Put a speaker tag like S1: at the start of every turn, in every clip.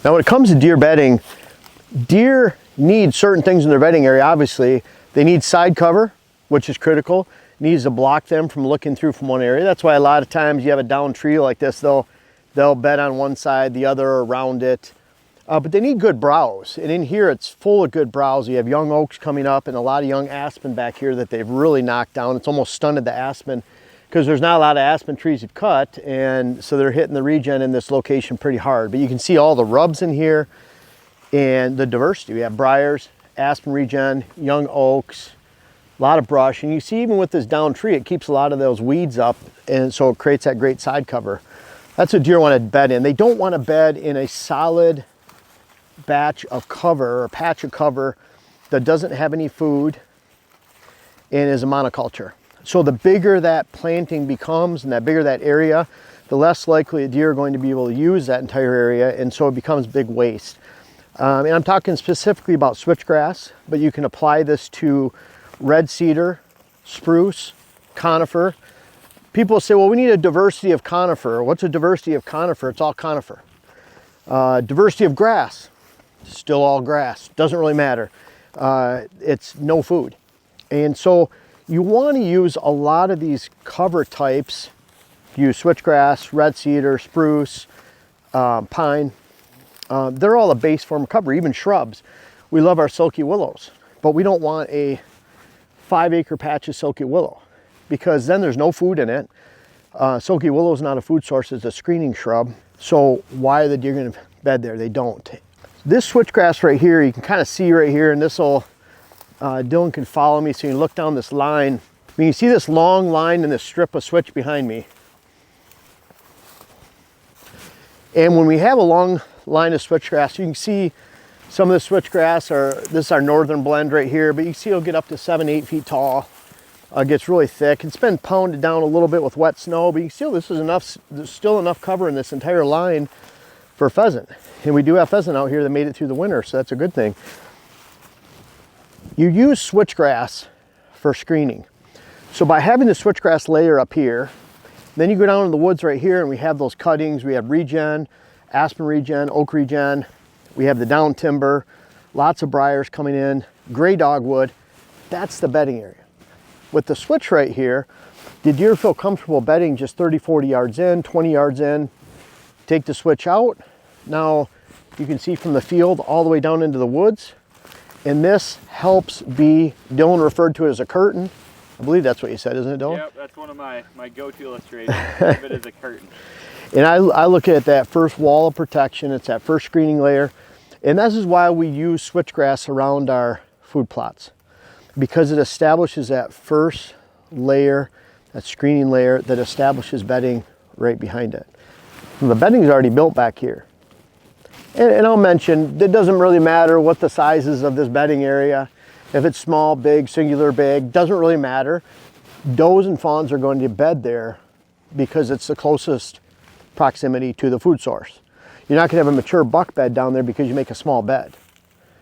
S1: Now when it comes to deer bedding, deer need certain things in their bedding area. Obviously, they need side cover, which is critical. Needs to block them from looking through from one area. That's why a lot of times you have a down tree like this, they'll bed on one side, the other around it. But they need good browse. And in here, it's full of good browse. You have young oaks coming up and a lot of young aspen back here that they've really knocked down. It's almost stunted the aspen because there's not a lot of aspen trees you've cut. And so they're hitting the regen in this location pretty hard. But you can see all the rubs in here and the diversity. We have briars, aspen regen, young oaks, a lot of brush. And you see even with this down tree, it keeps a lot of those weeds up. And so it creates that great side cover. That's what deer want to bed in. They don't want to bed in a solid batch of cover or patch of cover that doesn't have any food and is a monoculture. So the bigger that planting becomes and that bigger that area, the less likely a deer are going to be able to use that entire area, and so it becomes big waste. And I'm talking specifically about switchgrass, but you can apply this to red cedar, spruce, conifer. People say, well, we need a diversity of conifer. What's a diversity of conifer? It's all conifer. Diversity of grass, still all grass. Doesn't really matter. It's no food. And so you want to use a lot of these cover types. Use switchgrass, red cedar, spruce, pine. They're all a base form of cover, even shrubs. We love our silky willows, but we don't want a 5-acre patch of silky willow because then there's no food in it. Silky willow is not a food source, it's a screening shrub. So why are the deer going to bed there? They don't. This switchgrass right here, you can kind of see right here, and this will, Dylan can follow me so you can look down this line. I mean, you see this long line and this strip of switch behind me. And when we have a long line of switchgrass, you can see some of the switchgrass this is our northern blend right here, but you can see it'll get up to 7-8 feet tall. It gets really thick. It's been pounded down a little bit with wet snow, but you can see this is enough, there's still enough cover in this entire line for pheasant. And we do have pheasant out here that made it through the winter, so that's a good thing. You use switchgrass for screening. So by having the switchgrass layer up here, then you go down in the woods right here and we have those cuttings. We have regen, aspen regen, oak regen. We have the down timber, lots of briars coming in, gray dogwood. That's the bedding area. With the switch right here, the deer feel comfortable bedding just 30, 40 yards in, 20 yards in. Take the switch out. Now you can see from the field all the way down into the woods. And this helps be, Dylan referred to it as a curtain. I believe that's what you said, isn't it, Dylan?
S2: Yep, that's one of my go-to illustrations. Think of it as a curtain.
S1: And I look at that first wall of protection. It's that first screening layer. And this is why we use switchgrass around our food plots, because it establishes that first layer, that screening layer that establishes bedding right behind it. And the bedding is already built back here. And I'll mention, it doesn't really matter what the size is of this bedding area. If it's small, big, singular, big, doesn't really matter. Does and fawns are going to bed there because it's the closest proximity to the food source. You're not going to have a mature buck bed down there because you make a small bed.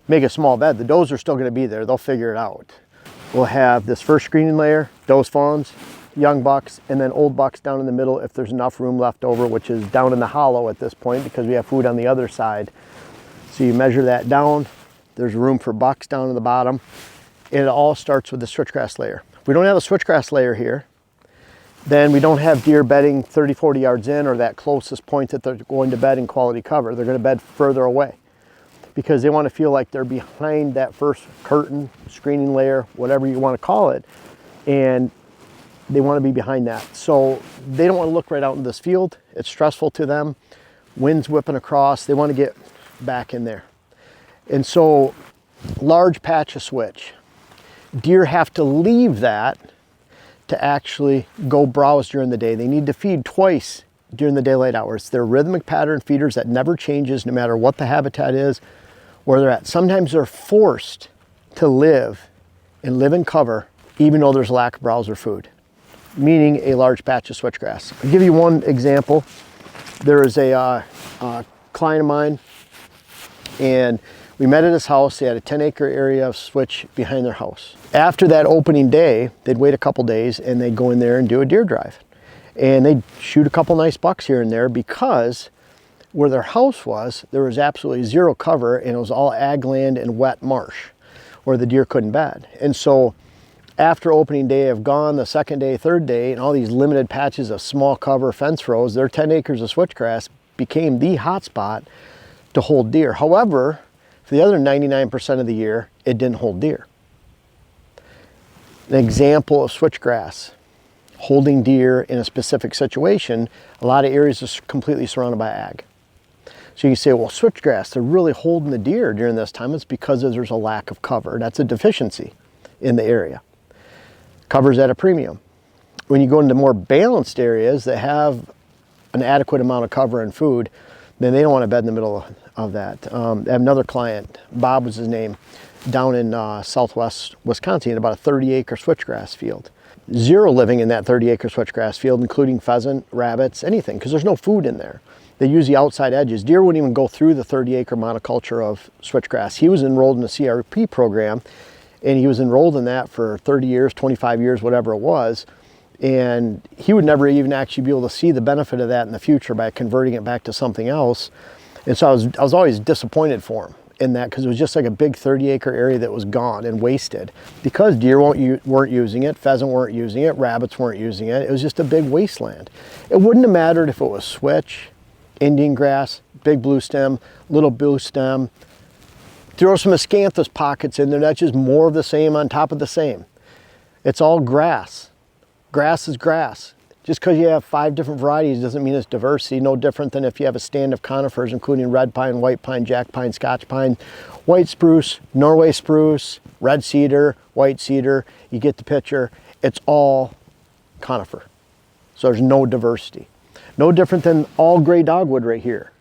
S1: Make a small bed, the does are still going to be there. They'll figure it out. We'll have this first screening layer, does, fawns, young bucks, and then old bucks down in the middle if there's enough room left over, which is down in the hollow at this point because we have food on the other side. So you measure that down. There's room for bucks down in the bottom. And it all starts with the switchgrass layer. If we don't have a switchgrass layer here, then we don't have deer bedding 30, 40 yards in or that closest point that they're going to bed in quality cover. They're going to bed further away because they want to feel like they're behind that first curtain, screening layer, whatever you want to call it. And they want to be behind that. So they don't want to look right out in this field. It's stressful to them. Wind's whipping across. They want to get back in there. And so large patch of switch. Deer have to leave that to actually go browse during the day. They need to feed twice during the daylight hours. They're rhythmic pattern feeders that never changes no matter what the habitat is, where they're at. Sometimes they're forced to live in cover even though there's lack of browse or food, meaning a large patch of switchgrass. I'll give you one example. There is a client of mine, and we met at his house. They had a 10-acre area of switch behind their house. After that opening day, they'd wait a couple days and they'd go in there and do a deer drive. And they'd shoot a couple nice bucks here and there because Where their house was, there was absolutely zero cover, and it was all ag land and wet marsh where the deer couldn't bed. And so after opening day of gone, the second day, third day, and all these limited patches of small cover fence rows, their 10 acres of switchgrass became the hot spot to hold deer. However, for the other 99% of the year, it didn't hold deer. An example of switchgrass holding deer in a specific situation, a lot of areas are completely surrounded by ag. So you say, well, switchgrass, they're really holding the deer during this time. It's because there's a lack of cover. That's a deficiency in the area. Cover's at a premium. When you go into more balanced areas that have an adequate amount of cover and food, then they don't want to bed in the middle of that. I have another client, Bob was his name, down in southwest Wisconsin, in about a 30-acre switchgrass field. Zero living in that 30-acre switchgrass field, including pheasant, rabbits, anything, because there's no food in there. They use the outside edges. Deer wouldn't even go through the 30-acre monoculture of switchgrass. He was enrolled in a CRP program, and he was enrolled in that for 30 years, 25 years, whatever it was. And he would never even actually be able to see the benefit of that in the future by converting it back to something else. And so I was always disappointed for him in that, because it was just like a big 30-acre area that was gone and wasted because deer weren't using it, pheasant weren't using it, rabbits weren't using it. It was just a big wasteland. It wouldn't have mattered if it was switch, Indian grass, big blue stem, little blue stem. Throw some miscanthus pockets in there. That's just more of the same on top of the same. It's all grass. Grass is grass. Just because you have 5 different varieties doesn't mean it's diversity. No different than if you have a stand of conifers, including red pine, white pine, jack pine, Scotch pine, white spruce, Norway spruce, red cedar, white cedar. You get the picture. It's all conifer. So there's no diversity. No different than all gray dogwood right here.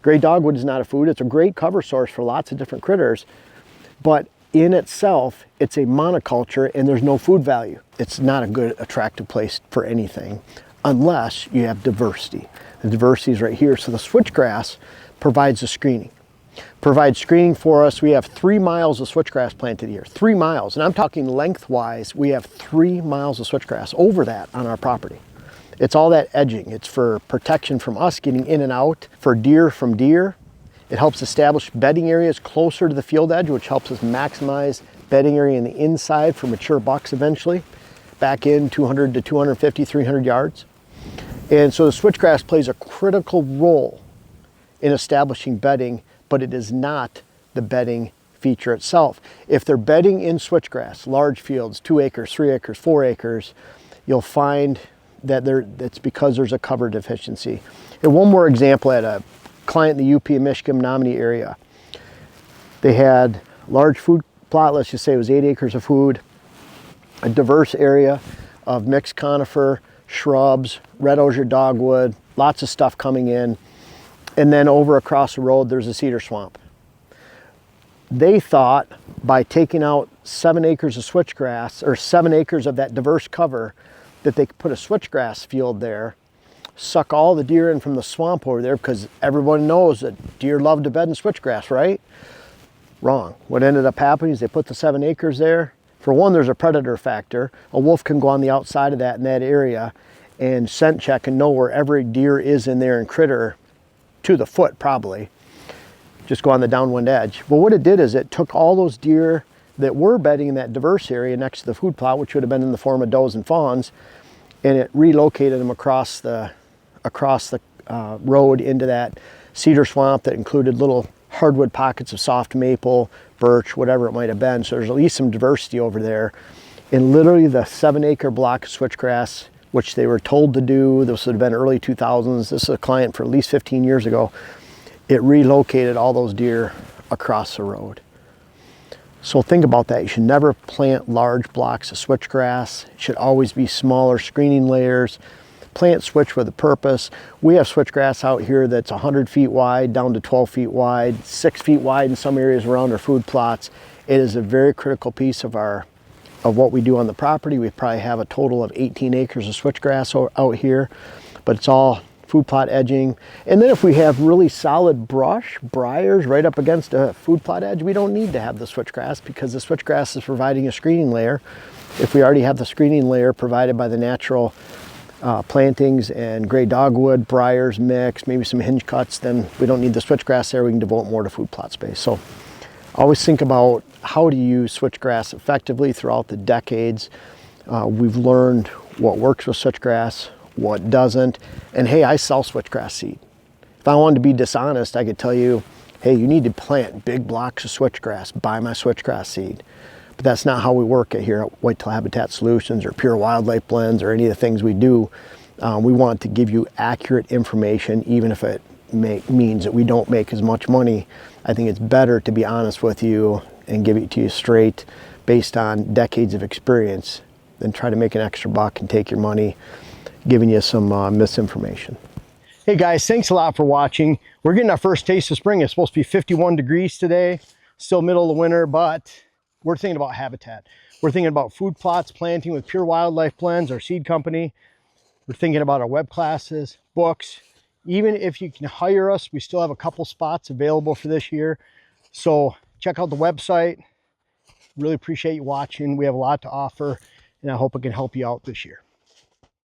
S1: Gray dogwood is not a food. It's a great cover source for lots of different critters, but in itself, it's a monoculture and there's no food value. It's not a good, attractive place for anything unless you have diversity. The diversity is right here. So the switchgrass provides the screening. Provides screening for us. We have 3 miles of switchgrass planted here. 3 miles. And I'm talking lengthwise. We have 3 miles of switchgrass over that on our property. It's all that edging. It's for protection from us getting in and out, for deer from deer. It helps establish bedding areas closer to the field edge, which helps us maximize bedding area in the inside for mature bucks eventually, back in 200 to 250, 300 yards. And so the switchgrass plays a critical role in establishing bedding, but it is not the bedding feature itself. If they're bedding in switchgrass, large fields, 2 acres, 3 acres, 4 acres, you'll find that it's because there's a cover deficiency. And one more example, I had a client in the UP of Michigan, Menominee area. They had large food plot, let's just say it was 8 acres of food, a diverse area of mixed conifer, shrubs, red osier dogwood, lots of stuff coming in. And then over across the road, there's a cedar swamp. They thought by taking out 7 acres of switchgrass, or 7 acres of that diverse cover, that they could put a switchgrass field there, suck all the deer in from the swamp over there, because everyone knows that deer love to bed in switchgrass, right? Wrong. What ended up happening is they put the 7 acres there. For one, there's a predator factor. A wolf can go on the outside of that in that area and scent check and know where every deer is in there and critter to the foot probably. Just go on the downwind edge. But what it did is it took all those deer that were bedding in that diverse area next to the food plot, which would have been in the form of does and fawns, and it relocated them across the road into that cedar swamp that included little hardwood pockets of soft maple, birch, whatever it might have been. So there's at least some diversity over there. And literally the 7 acre block of switchgrass, which they were told to do, this would have been early 2000s. This is a client for at least 15 years ago. It relocated all those deer across the road. So think about that. You should never plant large blocks of switchgrass. It should always be smaller screening layers. Plant switch with a purpose. We have switchgrass out here that's 100 feet wide down to 12 feet wide, 6 feet wide in some areas around our food plots. It is a very critical piece of what we do on the property. We probably have a total of 18 acres of switchgrass out here, but it's all food plot edging. And then if we have really solid brush, briars right up against a food plot edge, we don't need to have the switchgrass because the switchgrass is providing a screening layer. If we already have the screening layer provided by the natural plantings and gray dogwood, briars mix, maybe some hinge cuts, then we don't need the switchgrass there. We can devote more to food plot space. So always think about how to use switchgrass effectively throughout the decades. We've learned what works with switchgrass, what doesn't, and hey, I sell switchgrass seed. If I wanted to be dishonest, I could tell you, hey, you need to plant big blocks of switchgrass, buy my switchgrass seed. But that's not how we work here at Whitetail Habitat Solutions or Pure Wildlife Blends or any of the things we do. We want to give you accurate information, even if it means that we don't make as much money. I think it's better to be honest with you and give it to you straight based on decades of experience than try to make an extra buck and take your money giving you some misinformation. Hey guys, thanks a lot for watching. We're getting our first taste of spring. It's supposed to be 51 degrees today, still middle of the winter, but we're thinking about habitat. We're thinking about food plots, planting with Pure Wildlife Blends, our seed company. We're thinking about our web classes, books. Even if you can hire us, we still have a couple spots available for this year. So check out the website. Really appreciate you watching. We have a lot to offer, and I hope it can help you out this year.